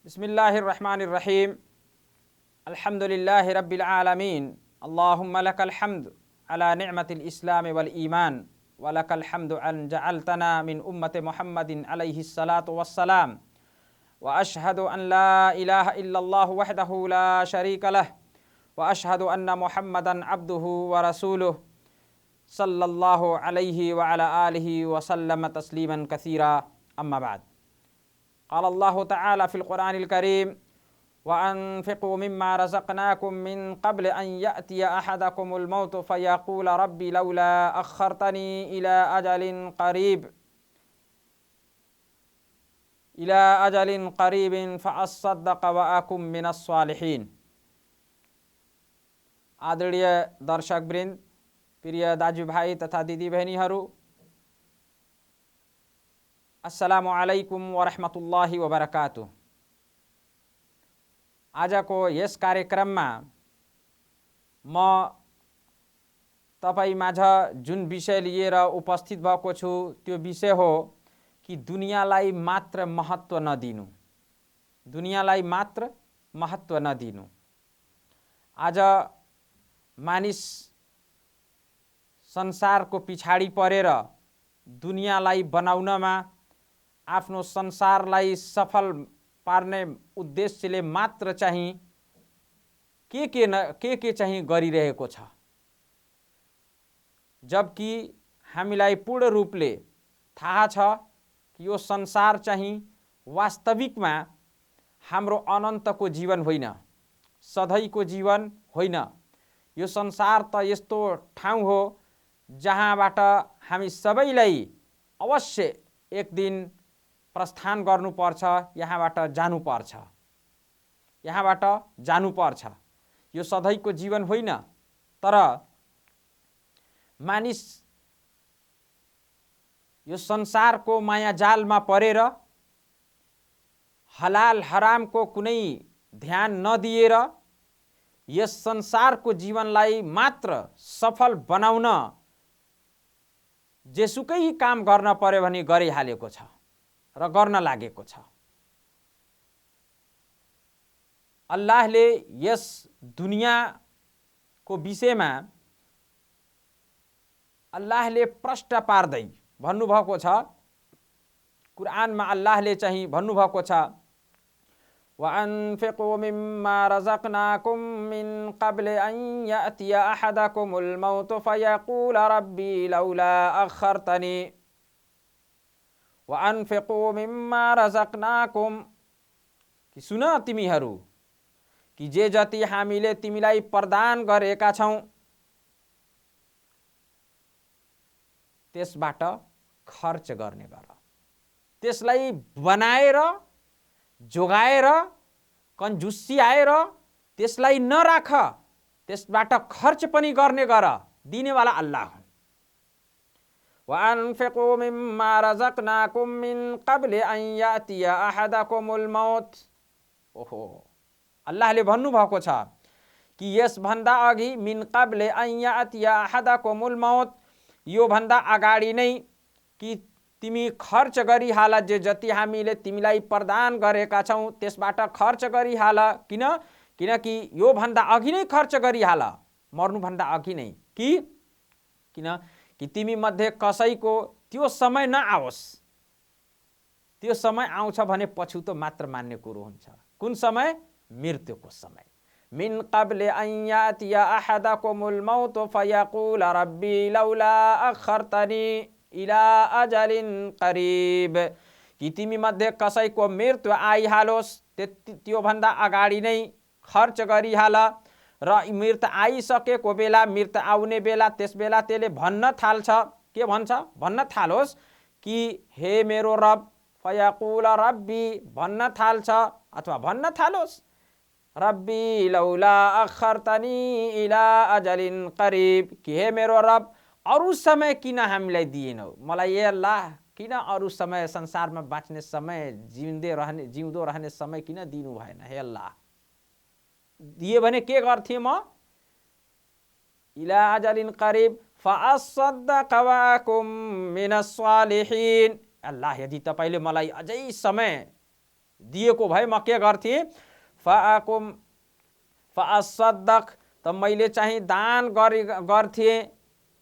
बिस्मिल्लाहिर्रहमानिर्रहीम। अल्हम्दुलिल्लाहि रब्बिल आलमीन। अल्लाहुम्मा लकल हम्द अला निअमतिल इस्लाम वल ईमान व लकल हम्दु अन जअलतना मिन उम्मति मुहम्मदिन अलैहि सलातु वस्सलाम व अशहदु अन ला इलाहा इल्लल्लाह वहदहु ला शरीका लह व अशहदु अन्न मुहम्मदन अब्दुहु व रसूलुहु सल्लल्लाहु अलैहि व अला आलिहि व सल्लम तस्लीमन कसीरा। अम्मा बाद। क़ाल अल्लाहु तआला फ़िल क़ुरआनिल करीम व अनफ़िक़ू मिम्मा रज़क़नाकुम मिन क़ब्ल अन यअतिय अहदकुमुल मौत फ़यक़ूल रब्बी लौला अख़्ख़रतनी इला अजलिन क़रीबिन फ़अस्सद्दक़ व अकुम मिनस सालिहीन। आदरणीय दर्शकवृन्द, प्रिय दाजुभाइ तथा दिदीबहिनीहरू, अस्सलामु अलैकुम वरहमतुल्लाहि वबरकातुह। आजको यस कार्यक्रममा म तपाईमाझ जुन विषय लिएर उपस्थित भएको छु त्यो विषय हो कि दुनियाँलाई मात्र महत्त्व नदिनु। दुनियाँलाई मात्र महत्त्व नदिनु। आज मानिस संसारको पिछाडी परेर दुनियाँलाई बनाउनमा, आफ्नो संसारलाई सफल पार्ने उद्देश्यले मात्र चाहिँ के चाहिँ गरिरहेको छ, जबकि हामीलाई पूर्ण रूपले थाहा छ कि यो संसार चाहिँ वास्तविकमा हाम्रो अनन्तको जीवन होइन, सधैँको जीवन होइन। यो संसार त यस्तो ठाउँ हो जहाँबाट हामी सबैलाई अवश्य एक दिन प्रस्थान गर्नुपर्छ, यहाँबाट जानुपर्छ। यो सधैँको जीवन होइन। तर मानिस यो संसारको माया जालमा परेर हलाल हरामको कुनै ध्यान नदिएर यस संसारको जीवनलाई मात्र सफल बनाउन जेसुकै काम गर्न पर्यो भने गरिहालेको छ र गर्न लागेको छ। अल्लाहले यस दुनियाँको विषयमा अल्लाहले प्रष्ट पार्दै भन्नुभएको छ। कुरानमा अल्लाहले चाहिँ भन्नुभएको छ, व अनफ़िक़ू मिम्मा रज़क़नाकुम मिन क़ब्ल अन यअतिय अहदकुमुल मौत फ़यक़ूल रब्बी लौला अख़्ख़रतनी व अनफ़िक़ू मिम्मा रज़क़नाकुम, कि सुन तिमीहरू कि जे जति हामीले तिमीलाई प्रदान गरेका छौं त्यसबाट खर्च गर्ने गर। त्यसलाई बनाएर, जोगाएर, कन्जुसियाएर त्यसलाई नराख, त्यसबाट खर्च पनि गर्ने गर। दिनेवाला अल्लाह हुन्। व अनफ़िक़ू मिम्मा रज़क़नाकुम मिन क़ब्ल अन यअतिय अहदकुमुल मौत। ओहो, अल्लाहले भन्नुभएको छ कि यसभन्दा अघि मिन क़ब्ल अन यअतिय अहदकुमुल मौत, यो भन्दा अगाडि नै कि तिमी खर्च गरिहाल, जे जति हामीले तिमीलाई प्रदान गरेका छौं त्यसबाट खर्च गरिहाल। किनकि यो भन्दा अघि नै खर्च गरिहाल, मर्नुभन्दा अघि नै। कि तिमी मध्ये कसैको त्यो समय नआओस्। त्यो समय आउँछ भने पछुतो मात्र मान्ने कुरो हुन्छ। कुन समय? मृत्युको समय। मिन क़ब्ल अन यअतिय अहदकुमुल मौत फ़यक़ूल रब्बी लौला अख़्ख़रतनी इला अजलिन क़रीब, कि तिमी मध्ये कसैको मृत्यु आइहालोस्, त्यो भन्दा अगाडि नै खर्च गरिहाल। र मृत्यु आइसकेको बेला, मृत्यु आउने बेला, त्यस बेला त्यसले भन्न थाल्छ। के भन्छ? भन्न थालोस् कि हे मेरो रब, फ़यक़ूल रब्बी भन्न थाल्छ, अथवा भन्न थालोस् रब्बी लौला अख़्ख़रतनी इला अजलिन क़रीब, कि हे मेरो रब, अरू समय किन हामीलाई दिएनौ? मलाई ए अल्लाह, किन अरू समय, संसारमा बाँच्ने समय, जिउँदो रहने समय किन दिनु भएन? हे अल्लाह, दिए भने के गर्थे म? इला अजलिन क़रीब फअस्सद्दक़ व अकुम मिनस्सालिहीन। अल्लाह, यदि तपाईले मलाई अझै समय दिएको भए म के गर्थेँ? फअस्सद्दक़, त मैले चाहिँ दान गर्थेँ।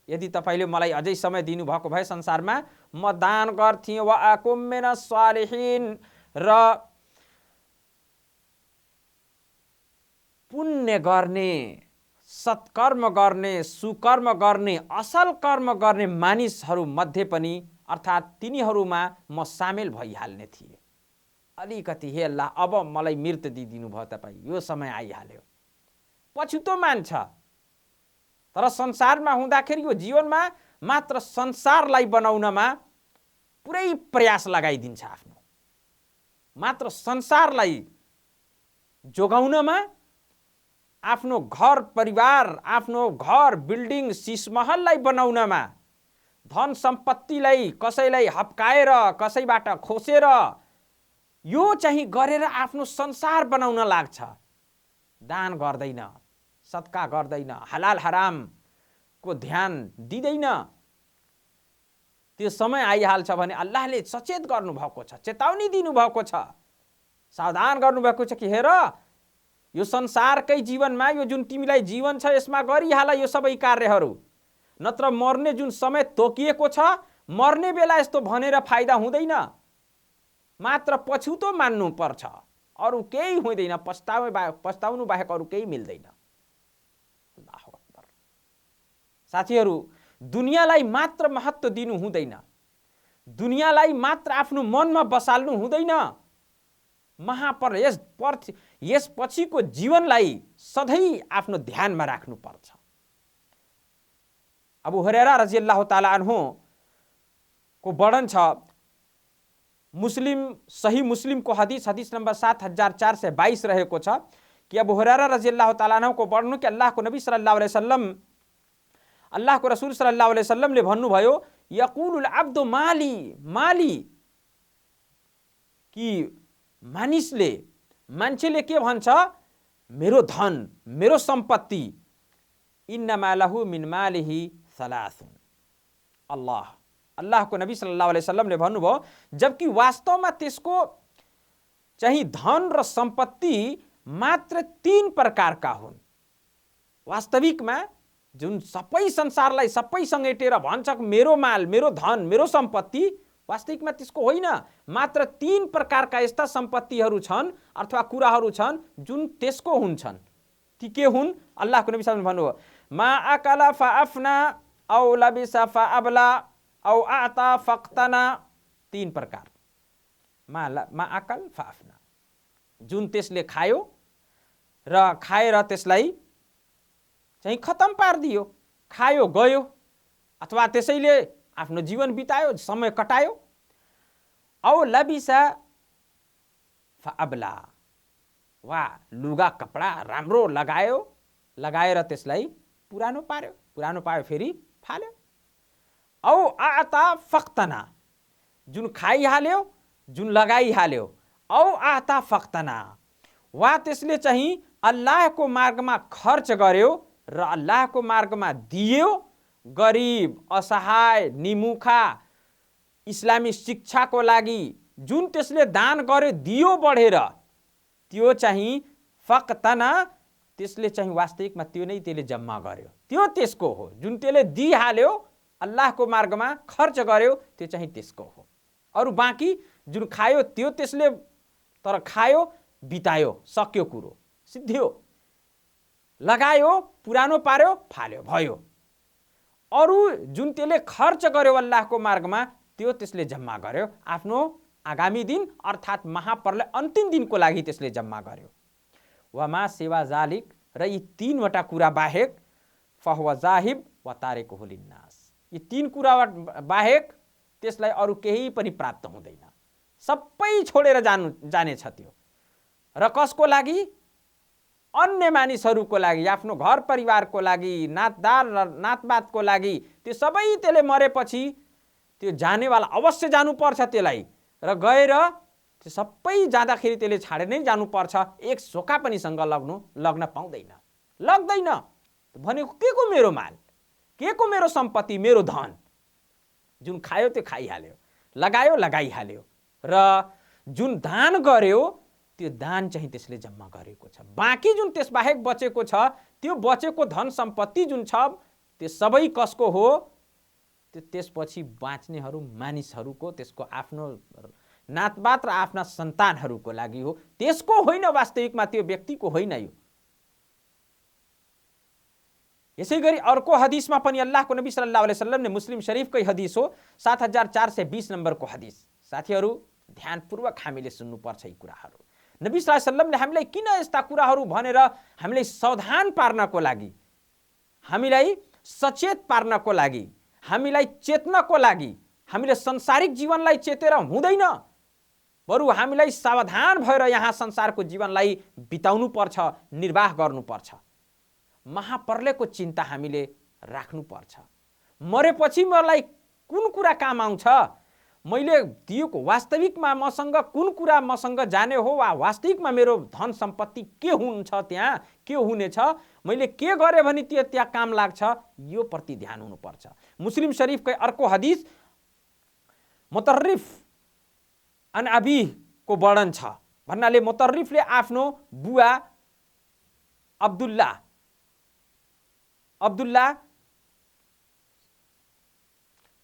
यदि तपाईले मलाई अझै समय दिनुभएको भए संसारमा म दान गर्थेँ। व अकुम मिनस्सालिहीन, र पुण्य गर्ने, सत्कर्म गर्ने, सुकर्म गर्ने, असल कर्म गर्ने मानिसहरू मध्ये पनि, अर्थात् तिनीहरूमा म सामेल भइहाल्ने थिएँ। अलिकति हे अल्लाह, अब मलाई मृत्यु दिइदिनु भयो तपाईँ, यो समय आइहाल्यो। पछुतो मान्छ, तर संसारमा हुँदाखेरि यो जीवनमा मात्र संसारलाई बनाउनमा पुरै प्रयास लगाइदिन्छ आफ्नो, मात्र संसारलाई जोगाउनमा, आफ्नो घर परिवार, आफ्नो घर बिल्डिङ सिसमहललाई बनाउनमा, धन सम्पत्तिलाई कसैलाई हप्काएर कसैबाट खोसेर यो चाहिँ गरेर आफ्नो संसार बनाउन लाग्छ। दान गर्दैन, सदका गर्दैन, हलाल हरामको ध्यान दिँदैन। त्यो समय आइहाल्छ भने अल्लाहले सचेत गर्नुभएको छ, चेतावनी दिनुभएको छ, सावधान गर्नुभएको छ कि हेर, यो संसारकै जीवनमा यो जुन तिमीलाई जीवन छ यसमा गरिहाल यो सबै कार्यहरू, नत्र मर्ने जुन समय तोकिएको छ, मर्ने बेला यस्तो भनेर फाइदा हुँदैन। मात्र पछुतो मान्नु पर्छ, अरू केही हुँदैन। पछताउनु बाहेक अरू केही मिल्दैन। अल्लाहु अक्बर। साथीहरू, दुनियाँलाई मात्र महत्त्व दिनु हुँदैन, दुनियाँलाई मात्र आफ्नो मनमा बसाल्नु हुँदैन। महापर यसपछिको जीवनलाई सधैँ आफ्नो ध्यानमा राख्नुपर्छ। अबू हुरैरा रज़ियल्लाहु ताला अन्हु को वर्णन छ, सही मुस्लिम को हदीस नंबर 7422 रहेको छ कि अबू हुरैरा रज़ियल्लाहु ताला अन्हु को वर्णन कि अल्लाहको नबी सल्लल्लाहु अलैहि वसल्लम, अल्लाहको रसूल सल्लल्लाहु अलैहि वसल्लमले भन्नुभयो, यकुलुल अब्दु माली माली, कि मान्छेले के भन्छ? मेरो धन, मेरो सम्पत्ति। इन्नमा लहु मिन मालिही सलासुन। अल्लाहको नबी सल्लल्लाहु अलैहि वसल्लमले भन्नुभयो, जबकि वास्तवमा त्यसको चाहिँ धन र सम्पत्ति मात्र 3 प्रकारका हुन्। वास्तविकमा जुन सबै संसारलाई सबै समेटेर भन्छ मेरो माल, मेरो धन, मेरो सम्पत्ति, वास्तविकमा त्यसको होइन। मात्र 3 प्रकारका यस्ता सम्पत्तिहरू छन् अथवा कुराहरू छन् जुन त्यसको हुन्छन्। ती के हुन्? अल्लाहको नबी सल्लल्लाहु अलैहि वसल्लम भन्नुभयो, मा अकला फअफना औ लबिसा फअबला औ आता फक्तना। 3 प्रकार। मा अकल फअफना, जुन त्यसले खायो र खाएर त्यसलाई चाहिँ खतम पारिदियो, खायो गयो, अथवा त्यसैले आफ्नो जीवन बितायो, समय कटायो। औ लबिसा फअबला, वा लुगा कपडा राम्रो लगाएर त्यसलाई पुरानो पायो फेरि फाल्यो। औ आता फक्तना, जुन खाइहाल्यो, जुन लगाइहाल्यो। औ आता फक्तना, वा त्यसले चाहिँ अल्लाहको मार्गमा खर्च गर्यो र अल्लाहको मार्गमा दियो। गरिब, असहाय, निमुखा, इस्लामी शिक्षाको लागि जुन त्यसले दान गर्यो, दियो बढेर, त्यो चाहिँ फक्तना, त्यसले चाहिँ वास्तविकमा त्यो नै त्यसले जम्मा गर्यो, त्यो त्यसको हो। जुन त्यसले दिइहाल्यो, अल्लाहको मार्गमा खर्च गर्यो, त्यो चाहिँ त्यसको हो। अरू बाँकी जुन खायो त्यो त्यसले तर खायो, बितायो, सक्यो, कुरो सिद्धियो, लगायो, पुरानो पार्यो, फाल्यो, भयो। अरू जुन त्यसले खर्च गर्यो अल्लाहको मार्गमा, त्यो त्यसले जम्मा गर्यो आफ्नो आगामी दिन अर्थात् महाप्रलय अन्तिम दिनको लागि त्यसले जम्मा गर्यो। वमा सेवा जालिक, र यी 3 वटा कुरा बाहेक फहुवा जाहिब व तारिकुहु लिन्नास, यी 3 कुरा बाहेक त्यसलाई अरू केही पनि प्राप्त हुँदैन, सबै छोडेर जानेछ त्यो। र कसको लागि? अन्य मानिसहरूको लागि, आफ्नो घर परिवारको लागि, नातदार र नातबातको लागि। त्यो सबै त्यसले मरेपछि त्यो जानेवाला अवश्य जानुपर्छ त्यसलाई, र गएर त्यो सबै जाँदाखेरि त्यसले छाडेर नै जानुपर्छ। एक झोका पनि सँग लग्न पाउँदैन, लाग्दैन। भनेको के को मेरो माल, के को मेरो सम्पत्ति, मेरो धन, जुन खायो त्यो खाइहाल्यो, लगायो लगाइहाल्यो, र जुन दान गर्यो त्यो दान चाहिँ त्यसले जम्मा गरेको छ। बाँकी जुन त्यसबाहेक बचेको छ, त्यो बचेको धन सम्पत्ति जुन छ त्यो सबै कसको हो? त्यो त्यसपछि बाँच्नेहरू मानिसहरूको, त्यसको आफ्नो नातबात र आफ्ना सन्तानहरूको लागि हो, त्यसको होइन। वास्तविकमा त्यो व्यक्तिको होइन यो। यसैगरी अर्को हदिसमा पनि अल्लाहको नबी सल्लल्लाहु अलैहि वसल्लम ने, मुस्लिम शरीफकै हदिस हो 7420 नम्बरको हदिस। साथीहरू ध्यानपूर्वक हामीले सुन्नुपर्छ यी कुराहरू। नबी सल्लल्लाहु अलैहि वसल्लमले हामीलाई किन यस्ता कुराहरू भनेर हामीलाई सावधान पार्नको लागि, हामीलाई सचेत पार्नको लागि, हामीलाई चेत्नको लागि, हामीले संसारिक जीवनलाई चेतेर हुँदैन, बरु हामीलाई सावधान भएर यहाँ संसारको जीवनलाई बिताउनु पर्छ, निर्वाह गर्नुपर्छ। महाप्रलयको चिन्ता हामीले राख्नुपर्छ। मरेपछि मलाई कुन कुरा काम आउँछ, मैले दिएको वास्तविकमा मसँग कुन कुरा मसँग जाने हो, वा वास्तविकमा मेरो धन सम्पत्ति के हुन्छ, त्यहाँ के हुनेछ, मैले के गरेँ भने त्यो त्यहाँ काम लाग्छ, यो प्रति ध्यान हुनुपर्छ। मुस्लिम शरीफकै अर्को हदिस मुतर्रिफ अन अबी को वर्णन छ। भन्नाले मुतर्रिफले आफ्नो बुवा अब्दुल्ला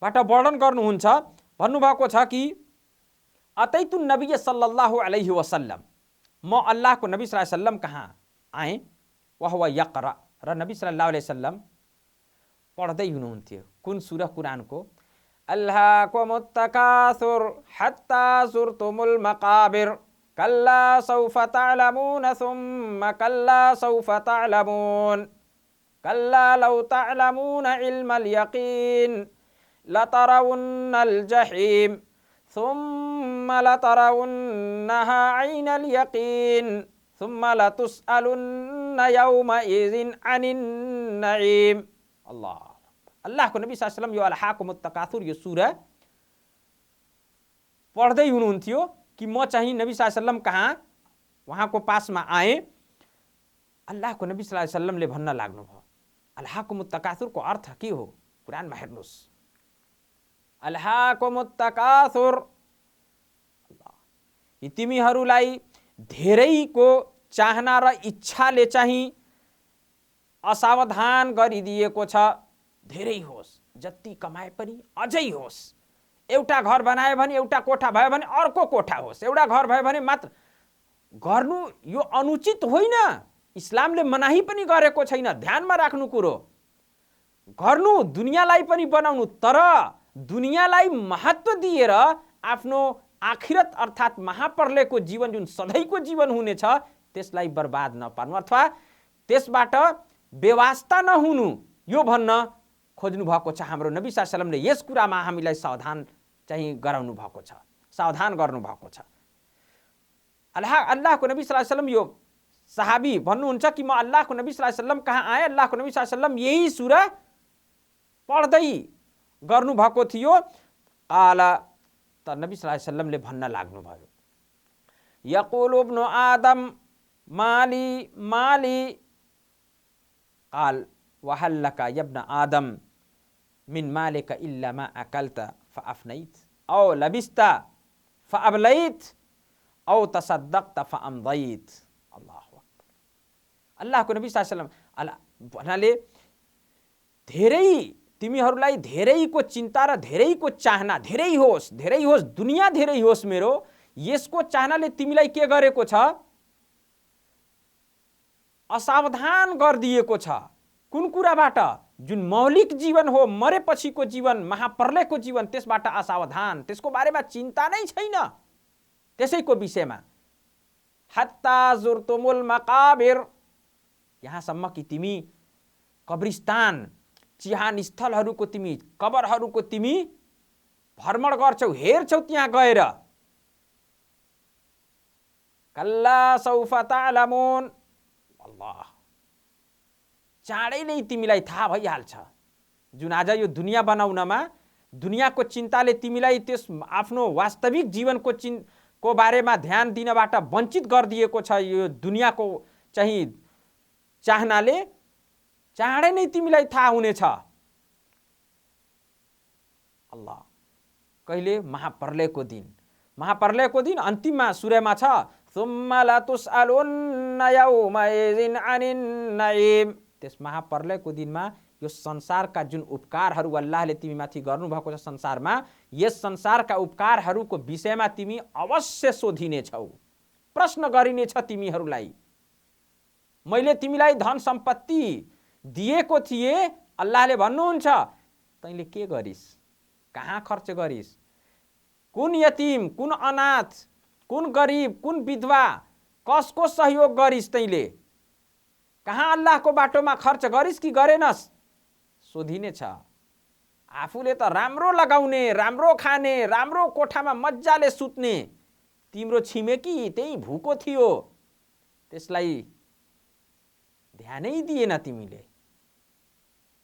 बाट वर्णन गर्नुहुन्छ। भन्नुभएको छ कि अतैतु नबी सल्लल्लाहु अलैहि वसल्लम, म अल्लाहको नबी सल्लल्लाहु अलैहि वसल्लम कहाँ आएँ, वहुवा यक़रा, र नबी सल्लल्लाहु अलैहि वसल्लम पढ्दै हुनुहुन्थ्यो। कुन सूरा कुरानको? अल्हाकुमुत तकासुर हत्ता जुरतुमुल मकाबिर कल्ला सौफ तअलमून सुम्मा कल्ला सौफ तअलमून कल्ला लौ तअलमून इल्मल यकीन लतरवुन्नल जहीम सुम्मा लतरवुन्नहा ऐनल यकीन सुम्मा लतुसअलुन्न यौमइज़िन अनिन नईम। अल्लाहको नबी सल्लल्लाहु अलैहि वसल्लम यो अल्हाकुमुत तकासुर यो सूरा पढ्दै हुनुहुन्थ्यो कि म चाहिँ नबी सल्लल्लाहु अलैहि वसल्लम कहाँ उहाँको पासमा आएँ। अल्लाहको नबी सल्लल्लाहु अलैहि वसल्लमले भन्न लाग्नुभयो, अल्हाकुमुत तकासुरको अर्थ के हो? कुरानमा हेर्नुहोस्, अल्हाकुमुत तकासुर, तिमीहरूलाई धेरैको चाहना र इच्छाले चाहिँ असावधान गरिदिएको छ। धेरै होस्, जति कमाए पनि अझै होस्, एउटा घर बनायो भने, एउटा कोठा भयो भने अर्को कोठा होस्, एउटा घर भयो भने मात्र गर्नु, यो अनुचित होइन। इस्लामले मनाही पनि गरेको छैन। ध्यानमा राख्नु कुरो, गर्नु दुनियाँलाई पनि बनाउनु, तर दुनियाँलाई महत्त्व दिएर आफ्नो आखिरत अर्थात् महाप्रलयको जीवन जुन सधैँको जीवन हुनेछ त्यसलाई बर्बाद नपार्नु अथवा त्यसबाट बेवास्ता नहुनु, यो भन्न खोज्नु भएको छ हाम्रो नबी सल्लल्लाहु अलैहि वसल्लमले। यस कुरामा हामीलाई सावधान चाहिँ गराउनु भएको छ, सावधान गर्नु भएको छ। अल्लाहको नबी सल्लल्लाहु अलैहि वसल्लम यो सहाबी भन्नुहुन्छ कि म अल्लाहको नबी सल्लल्लाहु अलैहि वसल्लम कहाँ आएँ, अल्लाहको नबी सल्लल्लाहु अलैहि वसल्लम यही सूरा पढ्दै गर्नु भएको थियो। आला त नबी सल्लल्लाहु अलैहि वसल्लमले भन्न लाग्नुभयो, यकुलु इब्नु आदम माली माली काल वहल्लका यब्न आदम मिन मालिका इल्ला मा अकलता फअफनैत औ लबिस्ता फअबलैत औ तसद्दक़ता फअमदैत। अल्लाहको नबी सल्लल्लाहु अलैहि वसल्लम भन्नाले धेरै तिमीहरूलाई धेरैको चिन्ता र धेरैको चाहना, धेरै होस् दुनिया धेरै होस् मेरो, यसको चाहनाले तिमीलाई के गरेको छ? असावधान गरिदिएको छ। कुन कुराबाट? जुन मौलिक जीवन हो, मरेपछिको जीवन, महाप्रलयको जीवन, त्यसबाट असावधान, त्यसको बारेमा चिन्ता नै छैन। त्यसैको विषयमा हत्ता जुरतुमुल मकाबिर, यहाँसम्म कि तिमी कब्रिस्तान, चिहान स्थलहरूको, तिमी कबरहरूको तिमी भ्रमण गर्छौ, हेर्छौ त्यहाँ गएर। कल्ला सौफ तअलमून, अल्लाह, चाँडै नै तिमीलाई थाहा भइहाल्छ। जुन आज यो दुनियाँ बनाउनमा, दुनियाँको चिन्ताले तिमीलाई त्यस आफ्नो वास्तविक जीवनको को बारेमा ध्यान दिनबाट वञ्चित गरिदिएको छ। यो दुनियाँको चाहिँ चाहनाले चाँडै नै तिमीलाई थाहा हुनेछ। अल्लाह, कहिले? महाप्रलयको दिन। महाप्रलयको दिन अन्तिममा सूर्यमा छ सुम्मा लातुसअलुन्ना यौमइजिन अनिन नईम। त्यस महाप्रलयको दिनमा यो संसारका जुन उपकारहरू अल्लाहले तिमीमाथि गर्नुभएको छ संसारमा, यस संसारका उपकारहरूको विषयमा तिमी अवश्य सोधिनेछौ, प्रश्न गरिनेछ तिमीहरूलाई। मैले तिमीलाई धन सम्पत्ति दिएको थिएँ, अल्लाहले भन्नुहुन्छ, तैँले के गरिस्, कहाँ खर्च गरिस्, कुन यतिम, कुन अनाथ, कुन गरिब, कुन विधवा, कसको सहयोग गरिस्, तैँले कहाँ अल्लाहको बाटोमा खर्च गरिस् कि गरेनस्, सोधिनेछ। आफूले त राम्रो लगाउने, राम्रो खाने, राम्रो कोठामा मजाले सुत्ने, तिम्रो छिमेकी त्यही भुको थियो, त्यसलाई ध्यानै दिएन तिमीले।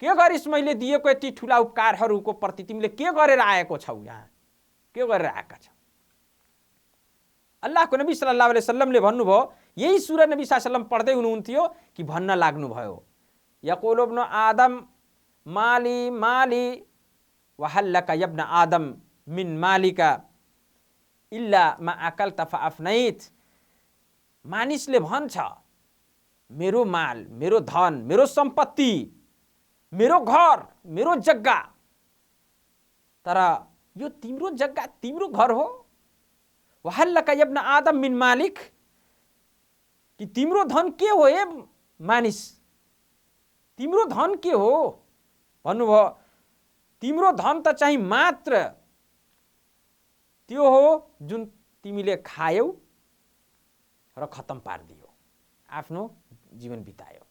के गरिस् मैले दिएको यति ठुला उपकारहरूको प्रति तिमीले के गरेर आएको छौ, यहाँ के गरेर आएका छौ? अल्लाहको नबी सल्लल्लाहु अलैहि वसल्लमले भन्नुभयो, यही सूरा नबी सल्लल्लाहु अलैहि वसल्लम पढ्दै हुनुहुन्थ्यो कि भन्न लाग्नुभयो, यकुलु इब्नु आदम माली माली वहल्लका यब्न आदम मिन मालिका इल्ला मा अकल्त फअफनैत। मानिसले भन्छ, मेरो माल, मेरो धन, मेरो सम्पत्ति, मेरो घर, मेरो जग्गा, तर यो तिम्रो जग्गा, तिम्रो घर हो। वहल्लका यब्न आदम मिन मालिक, कि तिम्रो धन के हो हे मानिस, तिम्रो धन के हो भन्नुभयो? तिम्रो धन त चाहिँ मात्र त्यो हो जुन तिमीले खायौ र खत्तम पार्दियो, आफ्नो जीवन बितायो।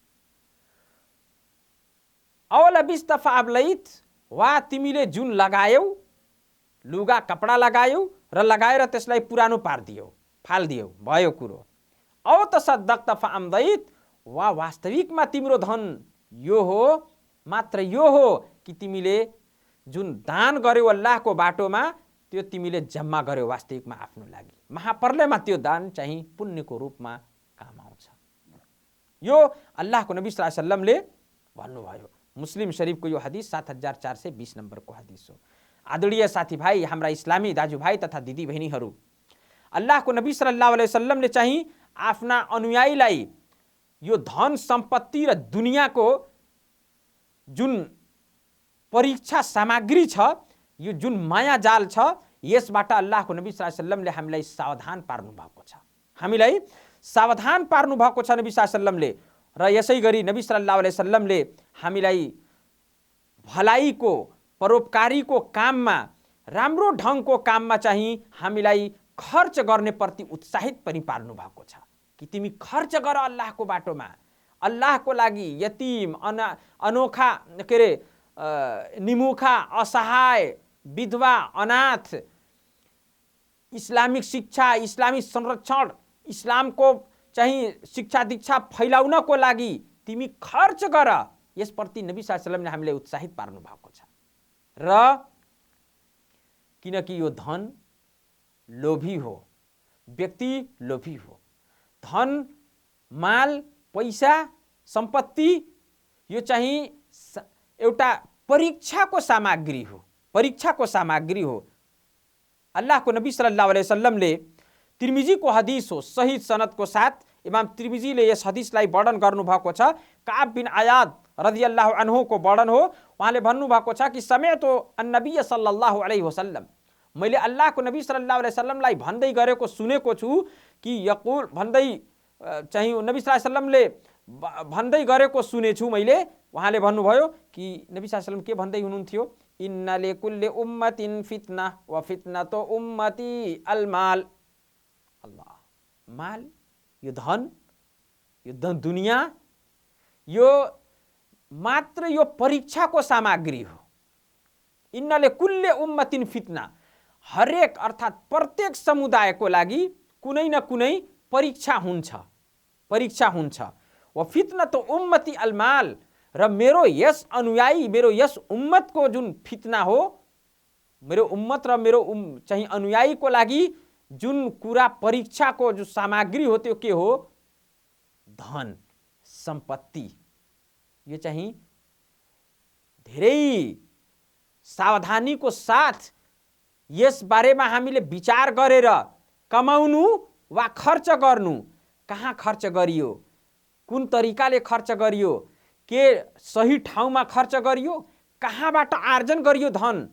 औला बिस्त फाब्लैत, वा तिमीले जुन लगायौ, लुगा कपडा लगायौ र लगाएर त्यसलाई पुरानो पार्दियो, फाल्दियो, भयो कुरो। औ तसद्दक्त फाअम्दैत, वा वास्तविकमा तिम्रो धन यो हो, मात्र यो हो कि तिमीले जुन दान गर्यौ अल्लाहको बाटोमा, त्यो तिमीले जम्मा गर्यौ वास्तविकमा आफ्नो लागि। महाप्रलयमा त्यो दान चाहिँ पुण्यको रूपमा काम आउँछ। यो अल्लाहको नबी सल्लल्लाहु अलैहि वसल्लमले भन्नुभयो। मुस्लिम शरीफको यो हदिस 7420 नम्बरको हदिस हो। आदरणीय साथीभाइ, हाम्रा इस्लामी दाजुभाइ तथा दिदी बहिनीहरू, अल्लाहको नबी सल्लल्लाहु अलैहि वसल्लमले चाहिँ आफ्ना अनुयायीलाई यो धन सम्पत्ति र दुनियाँको जुन परीक्षा सामग्री छ, यो जुन माया जाल छ, यसबाट अल्लाहको नबी सल्लल्लाहु अलैहि वसल्लमले हामीलाई सावधान पार्नु भएको छ। हामीलाई सावधान पार्नु भएको छ नबी सल्लल्लाहु अलैहि वसल्लमले। र यसै गरी नबी सल्लल्लाहु अलैहि वसल्लमले हामीलाई भलाइको, परोपकारीको काममा, राम्रो ढङ्गको काममा चाहिँ हामीलाई खर्च गर्ने प्रति उत्साहित पनि पार्नु भएको छ कि तिमी खर्च गर अल्लाहको बाटोमा, अल्लाहको लागि। यतिम, अनोखा, के अरे निमुखा, असहाय, विधवा, अनाथ, इस्लामिक शिक्षा, इस्लामिक संरक्षण, इस्लामको चाहिँ शिक्षा दीक्षा फैलाउनको लागि तिमी खर्च गर, यसप्रति नबी सल्लल्लाहु अलैहि वसल्लमले हामीलाई उत्साहित पार्नु भएको छ। र किनकि यो धन लोभी हो, व्यक्ति लोभी हो। धन, माल, पैसा, सम्पत्ति यो चाहिँ एउटा परीक्षाको सामग्री हो, परीक्षाको सामग्री हो। अल्लाहको नबी सल्लल्लाहु अलैहि वसल्लमले, तिर्मिजीको हदिस हो, सही सनदको साथ इमाम तिर्मिजीले यस हदिसलाई वर्णन गर्नुभएको छ। काब बिन आयाद रदियल्लाहु अन्हुको वर्णन हो। उहाँले भन्नुभएको छ कि समेत अन्नबी सल्लल्लाहु अलैहि वसल्लम, मैले अल्लाहको नबी सल्लल्लाहु अलैहि वसल्लमलाई भन्दै गरेको सुनेको छु कि यकुल, भन्दै चाहिँ नबी सल्लल्लाहु अलैहि वसल्लमले भन्दै गरेको सुनेछु मैले। उहाँले भन्नुभयो कि नबी सल्लल्लाहु अलैहि वसल्लम के भन्दै हुनुहुन्थ्यो, इन्ना लिकुल्लि उम्मतिन फितना व फितनतु उम्मती अलमाल। अल्लाह, माल, यो धन, यो दुनियाँ, यो मात्र यो परीक्षाको सामग्री हो। इन्ना लिकुल्लि उम्मतिन फितना, हरेक अर्थात् प्रत्येक समुदायको लागि कुनै न कुनै परीक्षा हुन्छ, परीक्षा हुन्छ। व फितनतु उम्मती अलमाल, र मेरो यस अनुयायी, मेरो यस उम्मतको जुन फितना हो, मेरो उम्मत र मेरो चाहिँ अनुयायीको लागि जुन कुरा परीक्षाको जो सामग्री हो, त्यो के हो? धन, सम्पत्ति। यो चाहिँ धेरै सावधानीको साथ यस बारेमा हामीले विचार गरेर कमाउनु वा खर्च गर्नु, कहाँ खर्च गरियो, कुन तरिकाले खर्च गरियो, के सही ठाउँमा खर्च गरियो, कहाँबाट आर्जन गरियो धन,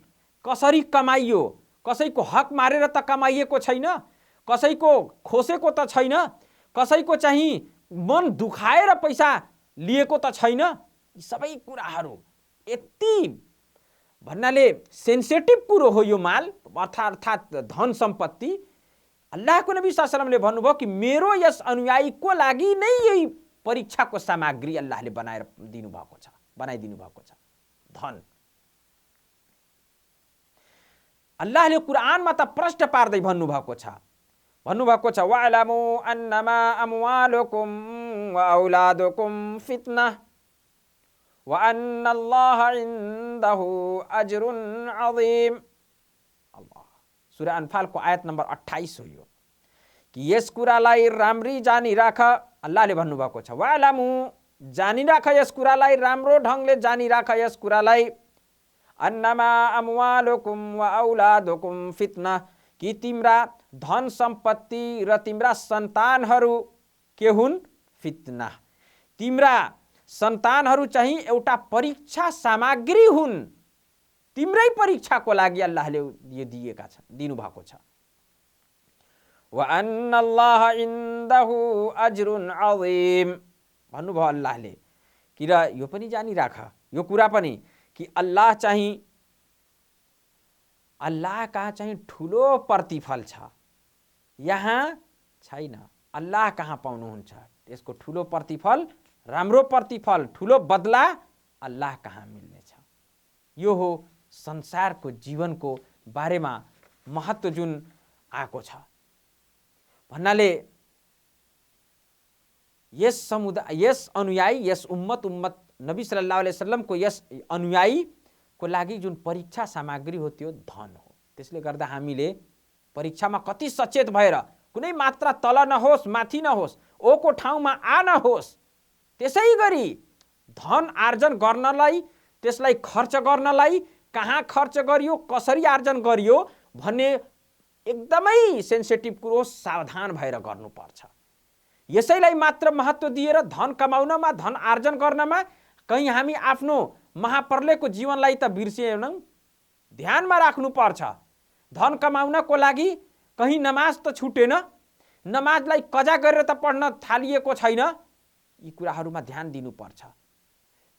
कसरी कमाइयो, कसैको हक मारेर त कमाइएको छैन, कसैको खोसेको त छैन, कसैको चाहिँ मन दुखाएर पैसा लिएको त छैन। यी सबै कुराहरू यति भन्नाले सेन्सिटिभ कुरो हो यो माल अर्थात् धन सम्पत्ति। अल्लाहको नबी सल्लल्लाहु अलैहि वसल्लमले भन्नुभयो कि मेरो यस अनुयायीको लागि नै यही परीक्षाको सामग्री अल्लाहले बनाइदिनु भएको छ धन। अल्लाहले कुरानमा त प्रश्न पार्दै भन्नुभएको छ वअलमु अन्नमा अमवालुकुम व औलादुकुम फितना व अन्नल्लाह इन्दहु अज्रुन अज़ीम। अल्लाह सूरा अनफालको आयत नम्बर 28 हो यो कि यस कुरालाई राम्री जानिराख। अल्लाहले भन्नुभएको छ वअलमु जानिराख, यस कुरालाई राम्रो ढङ्गले जानिराख, यस कुरालाई अन्नमा अमवालुकुम व औलादुकुम फितना कि तिम्रा धन सम्पत्ति र तिम्रा सन्तानहरू के हुन्? फितना। तिम्रा सन्तानहरू चाहिँ एउटा परीक्षा सामग्री हुन्, तिम्रै परीक्षाको लागि अल्लाहले यो दिनुभएको छ। व अन्नल्लाह इन्दहु अज्रुन अज़ीम भन्नुभयो अल्लाहले कि र यो पनि जानिराख, यो कुरा पनि कि अल्लाह कहाँ चाहिँ ठुलो प्रतिफल छ, यहाँ छैन। अल्लाह कहाँ पाउनुहुन्छ त्यसको ठुलो प्रतिफल, राम्रो प्रतिफल, ठुलो बदला अल्लाह कहाँ मिल्नेछ। यो हो संसारको जीवनको बारेमा महत्त्व जुन आएको छ। भन्नाले यस समुदाय, यस अनुयायी, यस उम्मत नबी सल्लल्लाहु अलैहि वसल्लमको यस अनुयायीको लागि जुन परीक्षा सामग्री हो त्यो धन हो। त्यसले गर्दा हामीले परीक्षामा कति सचेत भएर कुनै मात्रा तल नहोस्, माथि नहोस्, ओको ठाउँमा आ नहोस्। त्यसै गरी धन आर्जन गर्नलाई, त्यसलाई खर्च गर्नलाई कहाँ खर्च गरियो, कसरी आर्जन गरियो भन्ने एकदमै सेन्सिटिभ कुरो, सावधान भएर गर्नुपर्छ। यसैलाई मात्र महत्त्व दिएर धन कमाउनमा, धन आर्जन गर्नमा कहीं हामी आफ्नो महाप्रलयको जीवनलाई त बिर्सिएनौँ, ध्यानमा राख्नुपर्छ। धन कमाउनको लागि कहीं नमाज त छुटेन, नमाजलाई कजा गरेर त पढ्न थालिएको छैन। यी कुराहरूमा ध्यान दिनुपर्छ।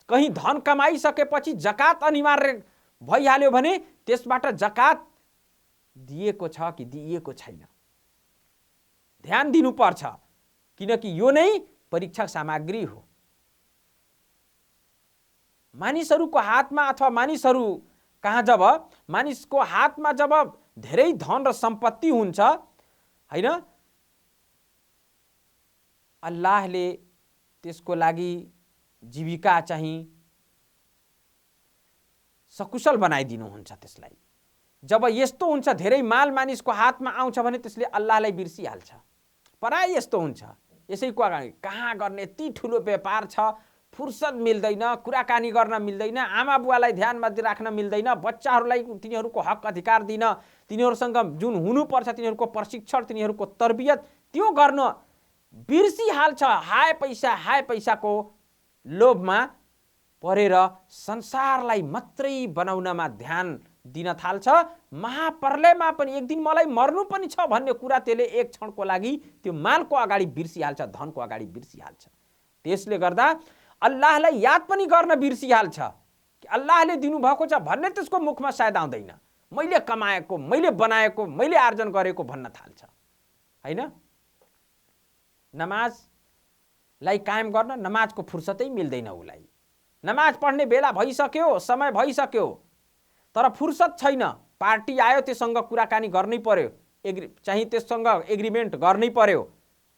कहीं धन कमाइसकेपछि जकात अनिवार्य भइहाल्यो भने त्यसबाट जकात दिएको छ कि दिएको छैन, ध्यान दिनुपर्छ, किनकि यो नै परीक्षा सामग्री हो। मानिसहरूको हातमा अथवा मानिसहरू कहाँ जब मानिसको हातमा जब धेरै धन र सम्पत्ति हुन्छ हैन, अल्लाहले त्यसको लागि जीविका चाहिँ सकुशल बनाइदिनुहुन्छ त्यसलाई। जब यस्तो हुन्छ धेरै माल मानिसको हातमा आउँछ भने त्यसले अल्लाहलाई बिर्सिहाल्छ। प्राय यस्तो हुन्छ। यसैको अगाडि कहाँ गर्ने यति ठुलो व्यापार छ, फुर्सद मिल्दैन, कुराकानी गर्न मिल्दैन, आमा बुवालाई ध्यानमा राख्न मिल्दैन, बच्चाहरूलाई तिनीहरूको हक अधिकार दिन, तिनीहरूसँग जुन हुनुपर्छ तिनीहरूको प्रशिक्षण, तिनीहरूको तरबियत त्यो गर्न बिर्सिहाल्छ। हाय पैसाको लोभमा परेर संसारलाई मात्रै बनाउनमा ध्यान दिन थाल्छ। महाप्रलयमा पनि एक दिन मलाई मर्नु पनि छ भन्ने कुरा त्यसले एक क्षणको लागि त्यो मालको अगाडि बिर्सिहाल्छ, धनको अगाडि बिर्सिहाल्छ। त्यसले गर्दा अल्लाहलाई याद पनि गर्न बिर्सिहाल्छ कि अल्लाहले दिनुभएको छ भन्ने त्यसको मुखमा सायद आउँदैन। मैले कमाएको, मैले बनाएको, मैले आर्जन गरेको भन्न थाल्छ हैन। नमाजलाई कायम गर्न नमाजको फुर्सदै मिल्दैन उसलाई। नमाज पढ्ने बेला भइसक्यो, समय भइसक्यो, तर फुर्सद छैन। पार्टी आयो त्यससँग कुराकानी गर्नै पर्यो, चाहिँ त्यससँग एग्रिमेन्ट गर्नै पर्यो,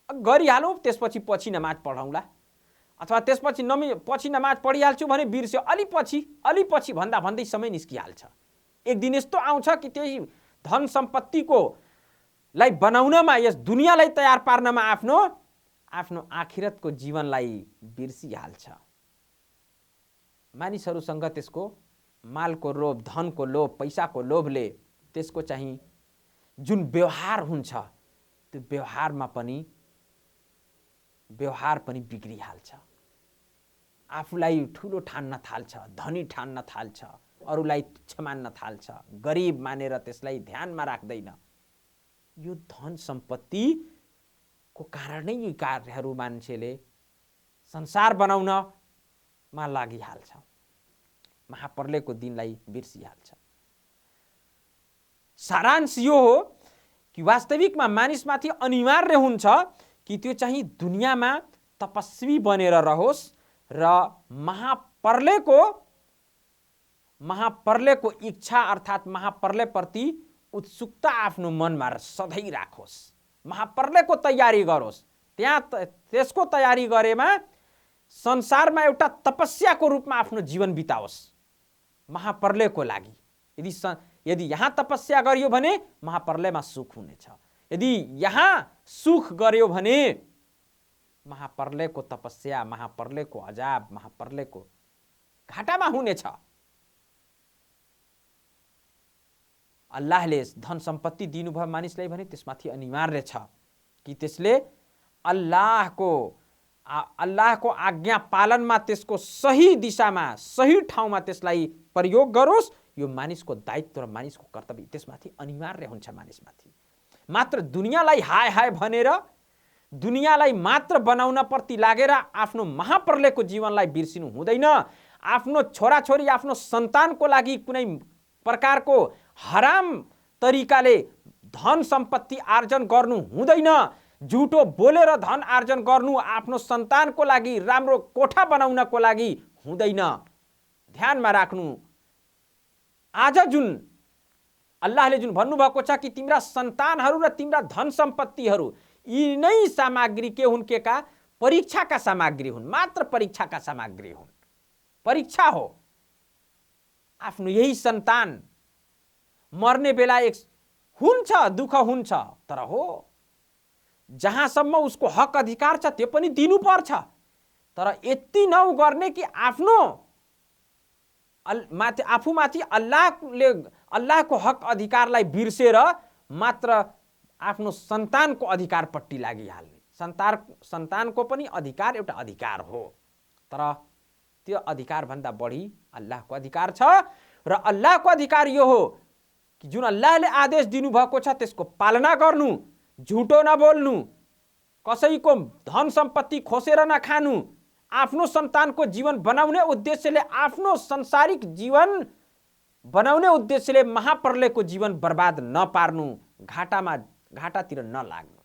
गरिहालौँ, त्यसपछि नमाज पढौँला, अथवा त्यसपछि पछि नमाज पढिहाल्छु भने बिर्स्यो, अलि पछि भन्दै समय निस्किहाल्छ। एक दिन यस्तो आउँछ कि त्यही धन सम्पत्तिको लाई बनाउनमा, यस दुनियाँलाई तयार पार्नमा आफ्नो आखिरतको जीवनलाई बिर्सिहाल्छ। मानिसहरूसँग त्यसको मालको लोभ, धनको लोभ, पैसाको लोभले त्यसको चाहिँ जुन व्यवहार हुन्छ त्यो व्यवहार पनि बिग्रिहाल्छ। आफूलाई ठुलो ठान्न थाल्छ, धनी ठान्न थाल्छ, अरूलाई तुच्छ मान्न थाल्छ, गरिब मानेर त्यसलाई ध्यानमा राख्दैन। यो धन सम्पत्तिको कारणै यी कार्यहरू मान्छेले संसार बनाउनमा लागिहाल्छ, महाप्रलयको दिनलाई बिर्सिहाल्छ। सारांश यो हो कि वास्तविकमा मानिसमाथि अनिवार्य हुन्छ कि त्यो चाहिँ दुनियाँमा तपस्वी बनेर रहोस् र महाप्रलयको इच्छा अर्थात् महाप्रलयप्रति उत्सुकता आफ्नो मनमा सधैँ राखोस्, महाप्रलयको तयारी गरोस्। त्यसको तयारी गरेमा संसारमा एउटा तपस्याको रूपमा आफ्नो जीवन बिताओस् महाप्रलयको लागि। यदि यहाँ तपस्या गरियो भने महाप्रलयमा सुख हुनेछ, यदि यहाँ सुख गर्यो भने महाप्रलयको तपस्या, महाप्रलयको अजाब, महाप्रलयको घाटामा हुनेछ। अल्लाहले धन सम्पत्ति दिनुभयो मानिसलाई भने त्यसमाथि अनिवार्य छ कि त्यसले अल्लाहको आज्ञा पालनमा त्यसको सही दिशामा, सही ठाउँमा त्यसलाई प्रयोग गरोस्। यो मानिसको दायित्व र मानिसको कर्तव्य त्यसमाथि अनिवार्य हुन्छ मानिसमाथि। मात्र दुनियाँलाई हाय हाय भनेर, दुनियाँलाई मात्र बनाउन प्रति लागेर आफ्नो महाप्रलयको जीवनलाई बिर्सिनु हुँदैन। आफ्नो छोराछोरी, आफ्नो सन्तानको लागि कुनै प्रकारको हराम तरिकाले धन सम्पत्ति आर्जन गर्नु हुँदैन। झुटो बोलेर धन आर्जन गर्नु आफ्नो सन्तानको लागि, राम्रो कोठा बनाउनको लागि हुँदैन। ध्यानमा राख्नु, आज जुन अल्लाहले जुन भन्नुभएको छ कि तिम्रा सन्तानहरू र तिम्रा धन सम्पत्तिहरू यी नै सामग्री के हुन्, के का परीक्षाका सामग्री हुन्, मात्र परीक्षाका सामग्री हुन्। परीक्षा हो। आफ्नो यही सन्तान मर्ने बेला हुन्छ, दुःख हुन्छ, तर हो जहाँसम्म उसको हक अधिकार छ त्यो पनि दिनुपर्छ। तर यति नगर्ने कि आफूमाथि अल्लाहको हक अधिकारलाई बिर्सेर मात्र आफ्नो सन्तानको अधिकारपट्टि लागिहाल्ने। सन्तानको पनि अधिकार एउटा अधिकार हो, तर त्यो अधिकारभन्दा बढी अल्लाहको अधिकार छ। र अल्लाहको अधिकार यो हो कि जुन अल्लाहले आदेश दिनुभएको छ त्यसको पालना गर्नु, झुटो नबोल्नु, कसैको धन सम्पत्ति खोसेर नखानु, आफ्नो सन्तानको जीवन बनाउने उद्देश्यले, आफ्नो संसारिक जीवन बनाउने उद्देश्यले महाप्रलयको जीवन बर्बाद नपार्नु, घाटातिर नलाग्नु।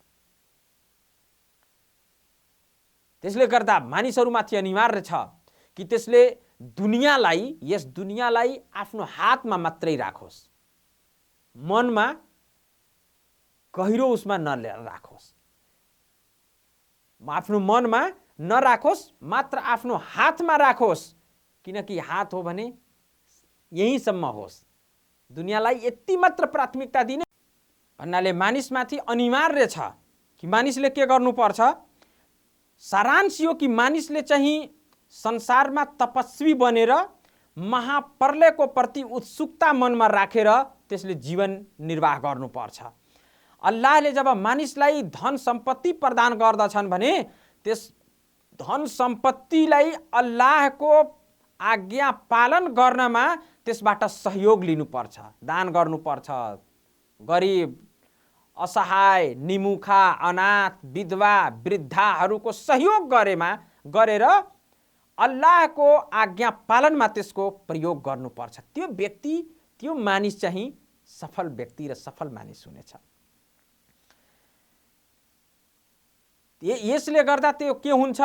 त्यसले गर्दा मानिसहरूमाथि अनिवार्य छ कि त्यसले यस दुनियाँलाई आफ्नो हातमा मात्रै राखोस्, मनमा गहिरो उसमा नराखोस्, आफ्नो मनमा नराखोस्, मात्र आफ्नो हातमा राखोस्। किनकि हात हो भने यहीँसम्म होस्, दुनियाँलाई यति मात्र प्राथमिकता दिने भन्नाले मानिसमाथि अनिवार्य छ कि मानिसले के गर्नुपर्छ। सारांश यो कि मानिसले चाहिँ संसारमा तपस्वी बनेर महाप्रलयको प्रति उत्सुकता मनमा राखेर त्यसले जीवन निर्वाह गर्नुपर्छ। अल्लाहले जब मानिसलाई धन सम्पत्ति प्रदान गर्दछन् भने त्यस धन सम्पत्तिलाई अल्लाहको आज्ञा पालन गर्नमा त्यसबाट सहयोग लिनुपर्छ, दान गर्नुपर्छ। गरिब, असहाय, निमुखा, अनाथ, विधवा, वृद्धाहरूको सहयोग गरेर अल्लाहको आज्ञा पालनमा त्यसको प्रयोग गर्नुपर्छ। त्यो व्यक्ति, त्यो मानिस चाहिँ सफल व्यक्ति र सफल मानिस हुनेछ। यसले गर्दा त्यो के हुन्छ,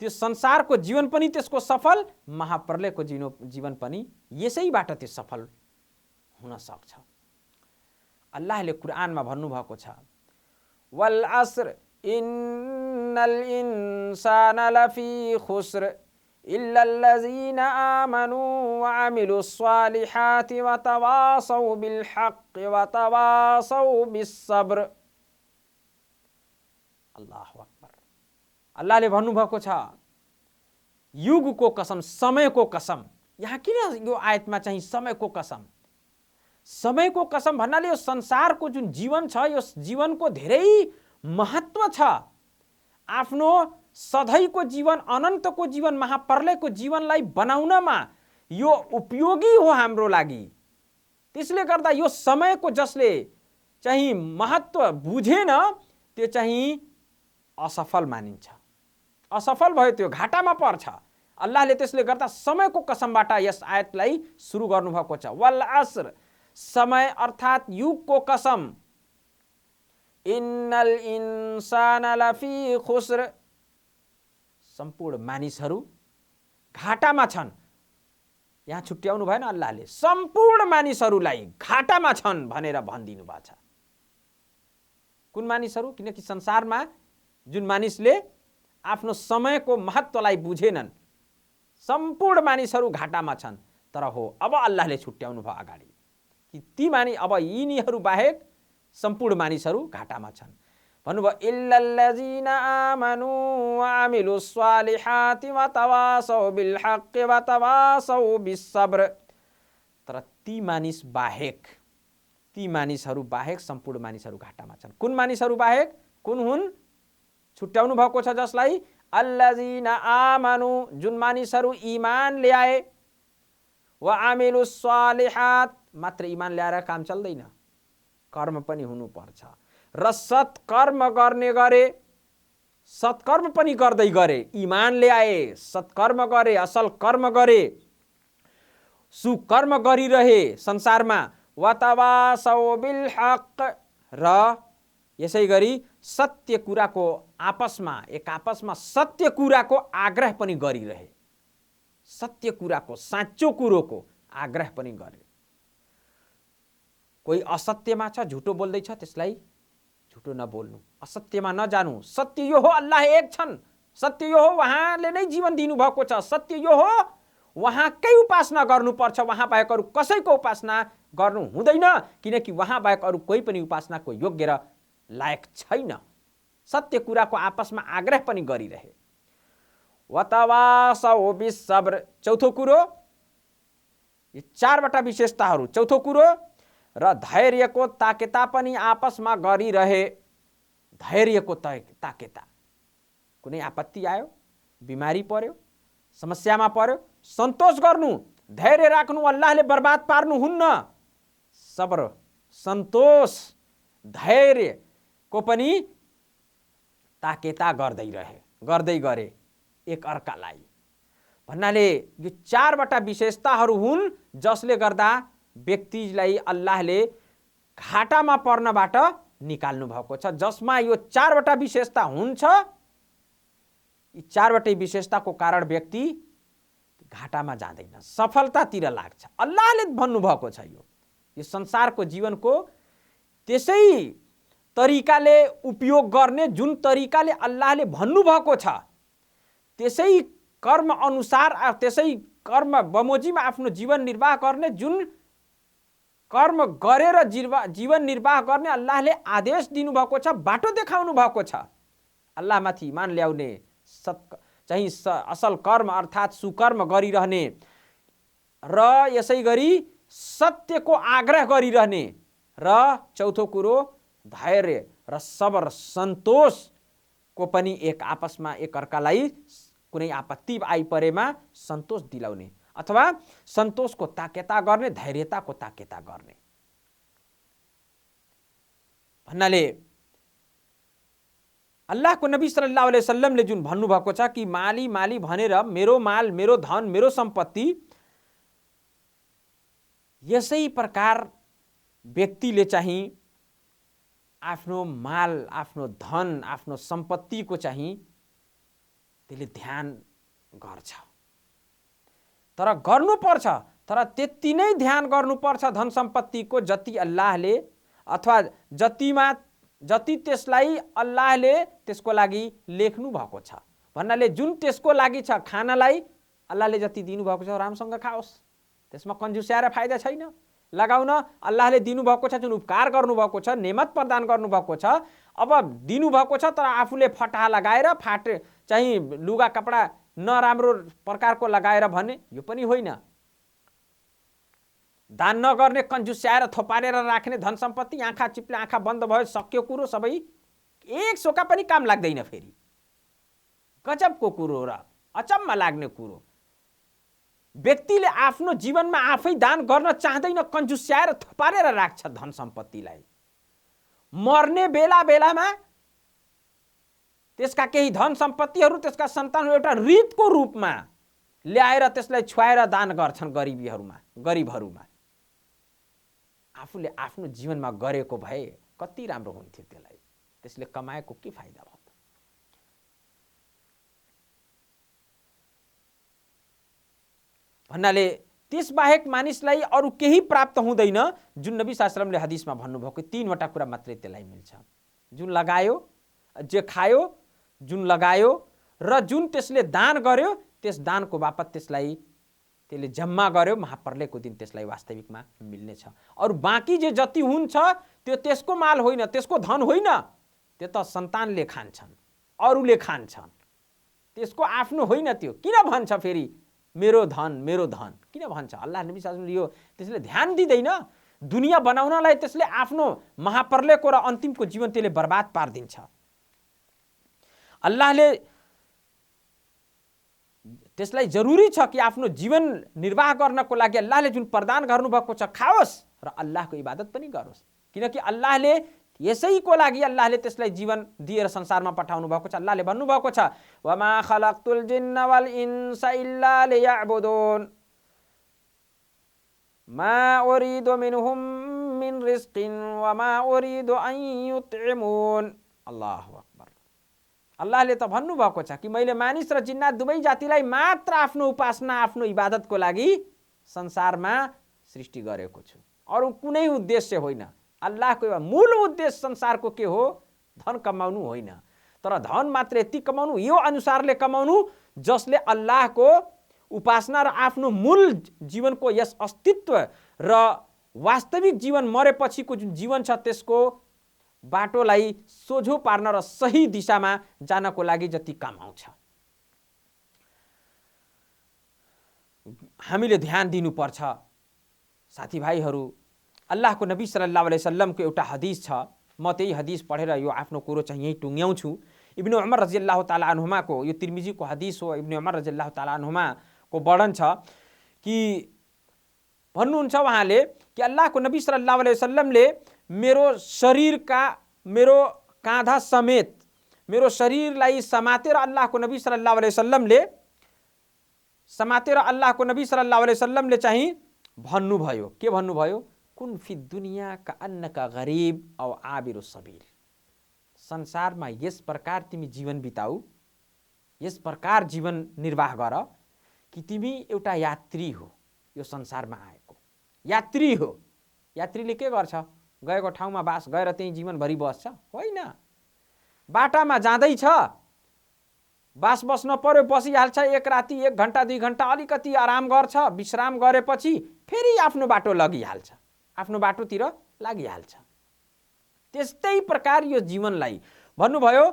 त्यो संसारको जीवन पनि त्यसको सफल, महाप्रलयको जीवन पनि यसैबाट त्यो सफल हुन सक्छ। अल्लाहले कुरानमा भन्नुभएको छ, वल अस्र इन्नल इन्साना लफी खुस्र इल्लल्लज़ीना आमनू व अमिलुस्सालिहाति व तवासौ बिल हक़्क़ि व तवासौ बिस्सब्र। अल्लाहु अक्बर। अल्लाहले भन्नुभएको छ, युगको कसम, समयको कसम, यहाँ किन यो आयतमा चाहिँ समयको कसम? समयको कसम भन्नाले यो संसारको जुन जीवन छ, यो जीवनको धेरै महत्त्व छ। आफ्नो सधैँको जीवन, अनन्तको जीवन, महाप्रलयको जीवनलाई बनाउनमा यो उपयोगी हो हाम्रो लागि। त्यसले गर्दा यो समयको जसले चाहिँ महत्त्व बुझेन त्यो चाहिँ असफल मानिन्छ, असफल भयो, त्यो घाटामा पर्छ। अल्लाहले त्यसले गर्दा समयको कसमबाट यस आयतलाई सुरु गर्नुभएको छ। वल अस्र, समय अर्थात् युगको कसम। इन्नल इन्सान लफी खुस्र, सम्पूर्ण मानिसहरू घाटामा छन्। यहाँ छुट्याउनु भएन, अल्लाहले सम्पूर्ण मानिसहरूलाई घाटामा छन् भनेर भनिदिनु भएको छ। कुन मानिसहरू? किनकि संसारमा जुन मानिसले आफ्नो समयको महत्त्वलाई बुझेनन्, सम्पूर्ण मानिसहरू घाटामा छन्। तर हो, अब अल्लाहले छुट्याउनु भयो अगाडि कि ती अब यिनीहरू बाहेक सम्पूर्ण मानिसहरू घाटामा छन्। भन्नुभयो इल्लल्लजीना आमनु व अमिलुस्सालिहाति व तवासौ बिलहक्कि व तवासौ बिस्सब्र। तर ती मानिसहरू बाहेक सम्पूर्ण मानिसहरू घाटामा छन्। कुन मानिसहरू बाहेक? कुन हुन्? छुट्याउनु भएको छ जसलाई अल्लजीना आमनु, जुन मानिसहरू ईमान ल्याए, व अमिलुस्सालिहात, मात्र ईमान ल्याएर काम चल्दैन, कर्म पनि हुनुपर्छ, र सत्कर्म गर्ने गरे, सत्कर्म पनि गर्दै गरे। ईमान ल्याए, सत्कर्म गरे, असल कर्म गरे, सुकर्म गरिरहे संसारमा। वतवासौ बिलहक, र यसै गरी सत्य कुराको एक आपसमा सत्य कुराको आग्रह पनि गरिरहे, सत्य कुराको, साँचो कुरोको आग्रह पनि गरे। कोही असत्यमा छ, झुटो बोल्दैछ, त्यसलाई झुटो नबोल्नु, असत्यमा नजानु। सत्य यो हो, अल्लाह एक छन्, सत्य यो हो, उहाँले नै जीवन दिनुभएको छ, सत्य यो हो, उहाँकै उपासना गर्नुपर्छ, उहाँ बाहेक अरू कसैको उपासना गर्नु हुँदैन, किनकि उहाँ बाहेक अरू कोही पनि उपासनाको योग्य र लायक छैन। सत्य कुराको आपसमा आग्रह पनि गरिरहे। वतवासौ बिस्सब्र, चौथो कुरो, यी चारवटा विशेषताहरू। चौथो कुरो, र धैर्यको ताकेता पनि आपसमा गरिरहे। धैर्यको ताकेता, कुनै आपत्ति आयो, बिमारी पर्यो, समस्यामा पर्यो, सन्तोष गर्नु, धैर्य राख्नु, अल्लाहले बर्बाद पार्नु हुन्न। सब्र, सन्तोष, धैर्यको पनि ताकेता गर्दै गरे एक अर्कालाई। भन्नाले यो चारवटा विशेषताहरू हुन् जसले गर्दा व्यक्तिलाई अल्लाहले घाटामा पर्नबाट निकाल्नु भएको छ। जसमा यो चारवटा विशेषता हुन्छ, यी चारवटै विशेषताको कारण व्यक्ति घाटामा जाँदैन, सफलतातिर लाग्छ। अल्लाहले भन्नुभएको छ यो संसारको जीवनको त्यसै तरिकाले उपयोग गर्ने, जुन तरिकाले अल्लाहले भन्नुभएको छ त्यसै कर्म अनुसार, त्यसै कर्म बमोजिम आफ्नो जीवन निर्वाह गर्ने, जुन कर्म गरेर जीवन निर्वाह गर्ने अल्लाहले आदेश दिनुभएको छ, बाटो देखाउनु भएको छ। अल्लाहमाथि इमान ल्याउने, चाहिँ असल कर्म अर्थात् सुकर्म गरिरहने, र यसै गरी सत्यको आग्रह गरिरहने, र चौथो कुरो धैर्य र सबर, सन्तोषको पनि एक आपसमा एक अर्कालाई कुनै आपत्ति आइपरेमा सन्तोष दिलाउने, अथवा सन्तोषको ताकेता गर्ने, धैर्यताको ताकेता गर्ने। भन्नाले अल्लाहको नबी सल्लल्लाहु अलैहि वसल्लमले जुन भन्नुभएको छ कि माली माली भनेर, मेरो माल, मेरो धन, मेरो सम्पत्ति, यसै प्रकार व्यक्तिले चाहिँ आफ्नो माल, आफ्नो धन, आफ्नो सम्पत्तिको चाहिँ त्यसले ध्यान गर्छ। तर गर्नुपर्छ, तर त्यति नै ध्यान गर्नुपर्छ धन सम्पत्तिको जति अल्लाहले, अथवा जति त्यसलाई अल्लाहले त्यसको लागि लेख्नु भएको छ। भन्नाले जुन त्यसको लागि छ, खानालाई अल्लाहले जति दिनुभएको छ राम्रोसँग खाओस्, त्यसमा कन्जुस्याएर फाइदा छैन। लगाउन अल्लाहले दिनुभएको छ, जुन उपकार गर्नुभएको छ, नेमत प्रदान गर्नुभएको छ, अब दिनुभएको छ तर आफूले फटाहा लगाएर चाहिँ लुगा कपडा नराम्रो प्रकारको लगाएर भने यो पनि होइन। दान नगर्ने, कन्जुस्याएर थोपारेर राख्ने, धन सम्पत्ति आँखा चिप्ले आँखा बन्द भयो, सक्यो कुरो सबै, एक सोका पनि काम लाग्दैन। फेरि गजबको कुरो र अचम्म लाग्ने कुरो, व्यक्तिले आफ्नो जीवनमा आफै दान गर्न चाहँदैन, कन्जुस्याएर थोपारेर राख्छ धन सम्पत्तिलाई। मर्ने बेला बेलामा त्यसका केही धन सम्पत्तिहरू, त्यसका सन्तानहरू एउटा रीतको रूपमा ल्याएर त्यसलाई छुवाएर दान गर्छन् गरिबहरूमा। आफूले आफ्नो जीवनमा गरेको भए कति राम्रो हुन्थ्यो। त्यसले कमाएको के फाइदा भयो? भन्नाले त्यसबाहेक मानिसलाई अरू केही प्राप्त हुँदैन। जुन नबी सल्लल्लाहु अलैहि वसल्लमले हदिसमा भन्नुभएको 3वटा कुरा मात्रै त्यसलाई मिल्छ। जुन लगायो, जे खायो, जुन लगायो र जुन त्यसले दान गर्यो, त्यस दानको बापत त्यसले जम्मा गर्यो, महाप्रलयको दिन त्यसलाई वास्तविकमा मिल्नेछ। अरू बाँकी जे जति हुन्छ त्यो त्यसको माल होइन, त्यसको धन होइन, त्यो त सन्तानले खान्छन्, अरूले खान्छन्, त्यसको आफ्नो होइन। त्यो किन भन्छ फेरि मेरो धन किन भन्छ? अल्लाह नबी सल्लल्लाहु अलैहि वसल्लम यो त्यसले ध्यान दिँदैन। दुनियाँ बनाउनलाई त्यसले आफ्नो महाप्रलयको र अन्तिमको जीवन त्यसले बर्बाद पारिदिन्छ। अल्लाहले त्यसलाई जरुरी छ कि आफ्नो जीवन निर्वाह गर्नको लागि अल्लाहले जुन प्रदान गर्नुभएको छ खाओस् र अल्लाहको इबादत पनि गरोस्। किनकि अल्लाहले यसैको लागि अल्लाहले त्यसलाई जीवन दिएर संसारमा पठाउनु भएको छ। अल्लाहले भन्नुभएको छ वमा खलक्तुल जिन्न वल इन्सा इल्ला लियअबुदुन मा उरिदु मिनहुम मिन रिस्किन वमा उरिदु अन युतइमुन। अल्लाहु अक्बर। अल्लाहले त भन्नुभएको छ कि मैले मानिस र जिन्नात दुवै जातिलाई मात्र आफ्नो उपासना, आफ्नो इबादतको लागि संसारमा सृष्टि गरेको छु, अरू कुनै उद्देश्य होइन। अल्लाहको मूल उद्देश्य संसारको के हो? धन कमाउनु होइन, तर धन मात्र यति कमाउनु, यो अनुसारले कमाउनु जसले अल्लाहको उपासना र आफ्नो मूल जीवनको यस अस्तित्व र वास्तविक जीवन मरेपछिको जुन जीवन छ त्यसको बाटोलाई सोझो पार्न र सही दिशामा जानको लागि जति कमाउँछ। हामीले ध्यान दिनुपर्छ साथीभाइहरू। अल्लाहको नबी सल्लल्लाहु अलैहि वसल्लमको एउटा हदिस छ, म त्यही हदिस पढेर यो आफ्नो कुरो चाहिँ यही टुङ्ग्याउँछु। इब्न उमर रजियल्लाहु ताला अन्हुमाको, यो तिर्मिजीको हदिस हो। इब्न उमर रजियल्लाहु ताला अन्हुमाको वर्णन छ कि भन्नुहुन्छ उहाँले कि अल्लाहको नबी सल्लल्लाहु अलैहि वसल्लमले मेरो शरीरका, मेरो काँधा समेत मेरो शरीरलाई समातेर अल्लाहको नबी सल्लल्लाहु अलैहि वसल्लमले चाहिँ भन्नुभयो। के भन्नुभयो? कुन फी दुनिया का अन्नका गरीब औ आबिरु सबील। संसारमा यस प्रकार तिमी जीवन बिताऊ, यस प्रकार जीवन निर्वाह गर कि तिमी एउटा यात्री हो, यो संसारमा आएको यात्री हो। यात्रीले के गर्छ? गएको ठाउँमा बास गएर त्यही जीवनभरि बस्छ? होइन। बाटामा जाँदैछ, बास बस्न पर्यो, बसिहाल्छ, एक राति 1 घण्टा 2 घण्टा अलिकति आराम गर्छ, विश्राम गरेपछि फेरि आफ्नो बाटो लगिहाल्छ, आफ्नो बाटोतिर लागिहाल्छ। त्यस्तै प्रकार यो जीवनलाई भन्नुभयो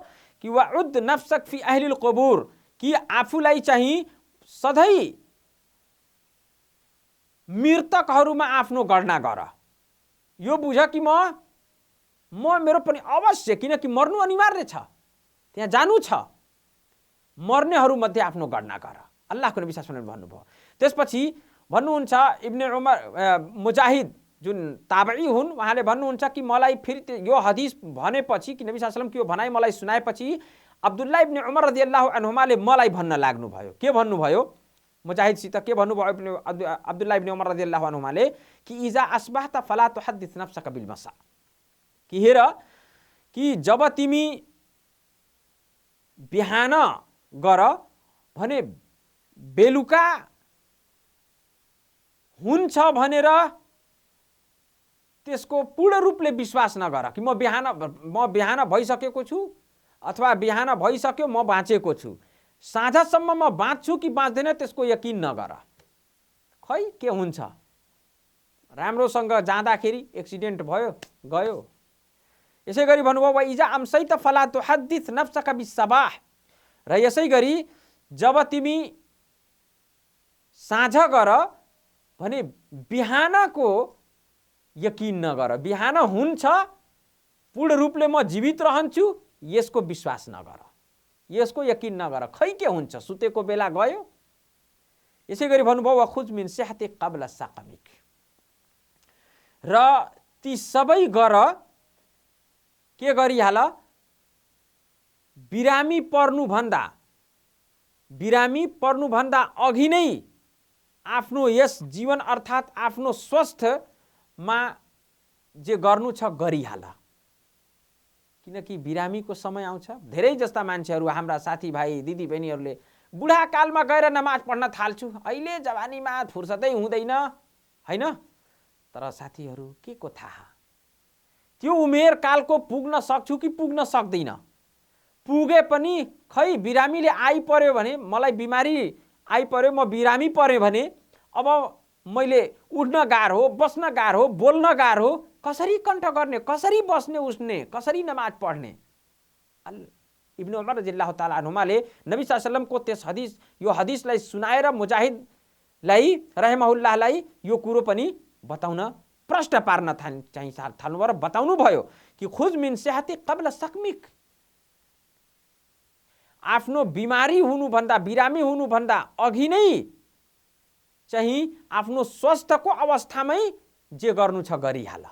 कि वउद नफ्सक फी अहलिल कबूर, कि आफूलाई चाहिँ सधैँ मृतकहरूमा आफ्नो गणना गर। यो बुझ कि म मेरो पनि अवश्य, किनकि मर्नु अनिवार्य छ, त्यहाँ जानु छ, मर्नेहरू मध्ये आफ्नो गणना गर। अल्लाहको नबी सल्लल्लाहु अलैहि वसल्लम भन्नुभयो। त्यसपछि भन्नुहुन्छ इब्न उमर मुजाहिद जुन ताबई हुन्, उहाँले भन्नुहुन्छ कि मलाई फेरि यो हदिस भनेपछि कि नबी सल्लल्लाहु अलैहि वसल्लमको यो भनाइ मलाई सुनाएपछि अब्दुल्लाह इब्न उमर रदियल्लाहु अन्हुमाले मलाई भन्न लाग्नुभयो। के भन्नुभयो? मुजाहिदसित के भन्नुभयो अब्दुल्लाह इब्न उमर रदियल्लाहु अन्हुमाले कि इजा अस्बाहता फला तुहद्दिस नफ्सका बिल मसा, कि हेर कि जब तिमी बिहान गर भने बेलुका हुन्छ भनेर त्यसको पूर्ण रूपले विश्वास नगर कि म बिहान भइसकेको छु अथवा बिहान भइसक्यो म बाँचेको छु, साँझसम्म म बाँच्छु कि बाँच्दैन त्यसको यकिन नगर। खै के हुन्छ? राम्रोसँग जाँदाखेरि एक्सिडेन्ट भयो, गयो। यसै गरी भन्नुभयो इजा अम्सैत फला तुहद्दिस नफ्सका बिस्सबाह, र यसै गरी जब तिमी साँझ गर भने बिहानको यकिन नगर। बिहान हुन्छ, पूर्ण रूपले म जीवित रहन्छु, यसको विश्वास नगर, यसको यकिन नगर। खै के हुन्छ, सुतेको बेला गयो। यसै गरी भन्नुभयो वखुज मिन सेहती कब्ला साकमिक। र ती सबै गर, के गरिहाल, बिरामी पर्नुभन्दा अघि नै आफ्नो यस जीवन अर्थात् आफ्नो स्वास्थ्यमा जे गर्नु छ गरिहाल। किनकि बिरामीको समय आउँछ। धेरै जस्ता मान्छेहरू, हाम्रा साथीभाइ दिदीबहिनीहरूले बुढाकालमा गएर नमाज पढ्न थाल्छु, अहिले जवानीमा फुर्सदै हुँदैन, होइन? तर साथीहरू के को थाहा, त्यो उमेर कालको पुग्न सक्छु कि पुग्न सक्दैन। पुगे पनि खै बिरामीले आइपर्यो भने, मलाई बिमारी आइपर्यो, म बिरामी पर्यो भने अब मैले उठ्न गाह्रो हो, बस्न गाह्रो हो, बोल्न गाह्रो हो, कसरी कण्ठ गर्ने, कसरी बस्ने, उठ्ने, कसरी नमाज पढ्ने। इब्न उमर रदियल्लाहु ताला अन्हुमाले नबी सल्लल्लाहु अलैहि वसल्लमको त्यस हदिस, यो हदिसलाई सुनाएर मुजाहिदलाई रहमहुल्लाहलाई यो कुरो पनि बताउन, प्रश्न पार्न चाहिँ थाल्नुभयो र बताउनु भयो कि खुज मिन सेहती कब्ला सकमिक। आफ्नो बिमारी हुनुभन्दा, बिरामी हुनुभन्दा अघि नै चाहिँ आफ्नो स्वास्थ्यको अवस्थामै जे गर्नु छ गरिहाल,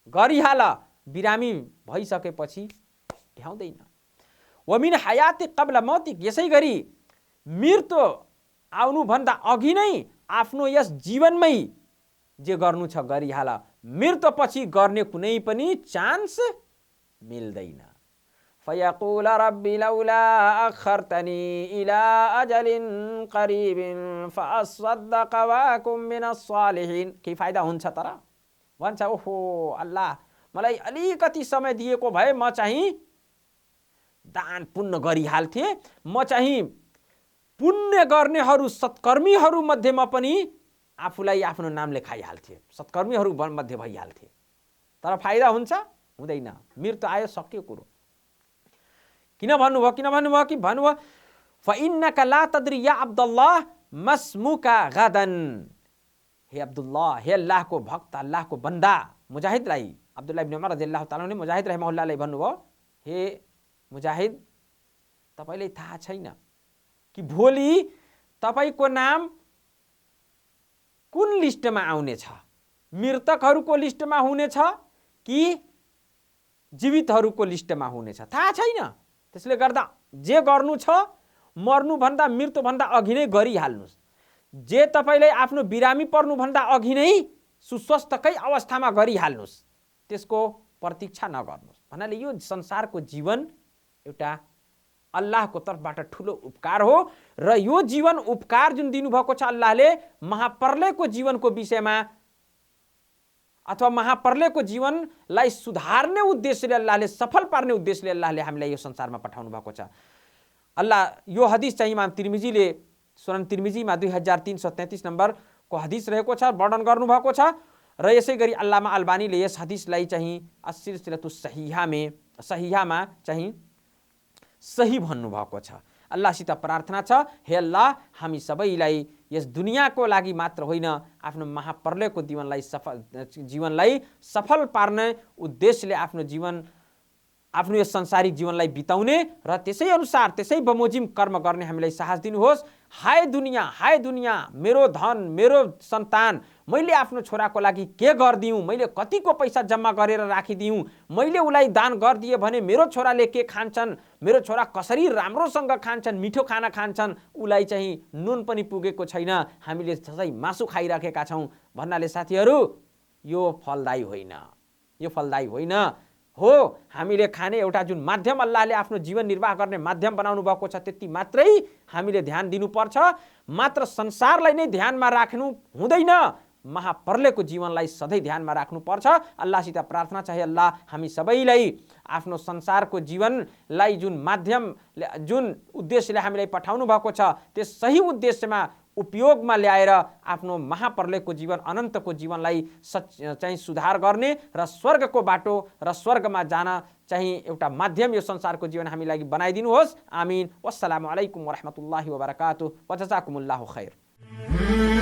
गरिहाल। बिरामी भइसकेपछि भ्याउँदैन। वमिन हयाती कब्ला मौतिक। यसै गरी मृत्यु आउनुभन्दा अघि नै आफ्नो यस जीवनमै जे गर्नु छ गरिहाल। मृत्युपछि गर्ने कुनै पनि चान्स मिल्दैन। फयकुल रब्बी लौला अखरतनी इला अजलिन करीबिन फअसद्दक वअकुम मिनस सालिहिन। के फाइदा हुन्छ तर? भन्छ ओहो अल्लाह, मलाई अलिकति समय दिएको भए म चाहिँ दान पुण्य गरिहाल्थे, म चाहिँ पुण्य गर्नेहरू सत्कर्मीहरू मध्येमा पनि आफूलाई आफ्नो नाम लेखाइहाल्थे, सत्कर्मीहरू मध्ये भइहाल्थे। तर फाइदा हुन्छ? हुँदैन। मृत्यु आयो, सक्यो कुरो। किन भन्नुभयो कि भन्नुभयो फइन्नका ला तद्री या अब्दुल्लाह मस्मुका गदन। हे अब्दुल्लाह, हे अल्लाहको भक्त, अल्लाहको बन्दा, मुजाहिदलाई, अब्दुल्लाह इब्न उमर रदियल्लाहु ताला ने मुजाहिद रहमहुल्लाहलाई भन्नुभयो, हे मुजाहिद, तपाईलाई थाहा छैन कि भोलि तपाईको नाम कुन लिस्टमा आउनेछ? मृतकहरूको लिस्टमा हुनेछ कि जीवितहरूको लिस्टमा हुनेछ? थाहा छैन। त्यसले गर्दा जे गर्नु छ मर्नुभन्दा, मृत्युभन्दा अघि नै गरिहाल्नुहोस्। जे तपाईलाई आफ्नो बिरामी पर्नुभन्दा अघि नै सुस्वस्थकै अवस्थामा गरिहाल्नुहोस्, त्यसको प्रतीक्षा नगर्नुहोस्। भन्नाले यो संसारको जीवन एउटा अल्लाहको तर्फबाट ठुलो उपकार हो र यो जीवन उपकार जुन दिनुभएको छ अल्लाहले, महाप्रलयको जीवनको विषयमा अथवा महाप्रलयको जीवनलाई सुधार्ने उद्देश्यले अल्लाहले, सफल पार्ने उद्देश्यले अल्लाहले हामीलाई यो संसारमा पठाउनु भएको छ। अल्लाह यो हदिस चाहिँ इमाम तिर्मिजीले सुनन तिर्मिजीमा 2333 नम्बरको हदिस रहेको छ, वर्णन गर्नुभएको छ। र यसै गरी अल्लामा अल्बानीले यस हदिसलाई चाहिँ अस्सिलसिलतुस सहिहामा चाहिँ सही भन्नुभएको छ। अल्लाहसित प्रार्थना छ, हे अल्लाह, हामी सबैलाई यस दुनियाँको लागि मात्र होइन, आफ्नो महाप्रलयको जीवनलाई सफल पार्ने उद्देश्यले आफ्नो यस संसारिक जीवनलाई बिताउने र त्यसै अनुसार त्यसै बमोजिम कर्म गर्ने हामीलाई साहस दिनुहोस्। हाय दुनिया, मेरो धन, मेरो सन्तान, मैले आफ्नो छोराको लागि के गरिदिउँ, मैले कतिको पैसा जम्मा गरेर राखिदिउँ, मैले उसलाई दान गरिदिएँ भने मेरो छोराले के खान्छन्, मेरो छोरा कसरी राम्रोसँग खान्छन्, मिठो खाना खान्छन्, उसलाई चाहिँ नुन पनि पुगेको छैन, हामीले सधैँ मासु खाइराखेका छौँ भन्नाले साथीहरू, यो फलदायी होइन। यो फलदायी होइन हो। हामीले खाने एउटा जुन माध्यम अल्लाहले आफ्नो जीवन निर्वाह गर्ने माध्यम बनाउनु भएको छ, त्यति मात्रै हामीले ध्यान दिनुपर्छ। मात्र संसारलाई नै ध्यानमा राख्नु हुँदैन, महाप्रलयको जीवनलाई सधैँ ध्यानमा राख्नुपर्छ। अल्लाहसित प्रार्थना छ, हे अल्लाह, हामी सबैलाई आफ्नो संसारको जीवनलाई जुन उद्देश्यले हामीलाई पठाउनु भएको छ, त्यस सही उद्देश्यमा उपयोगमा ल्याएर आफ्नो महाप्रलयको जीवन, अनन्तको जीवनलाई चाहिँ सुधार गर्ने र स्वर्गको बाटो र स्वर्गमा जान चाहिँ एउटा माध्यम यो संसारको जीवन हामीलाई बनाइदिनुहोस्। आमीन। वस्सलामु अलैकुम वरहमतुल्लाहि वबरकातुहु व जजाकुमुल्लाहु खैर।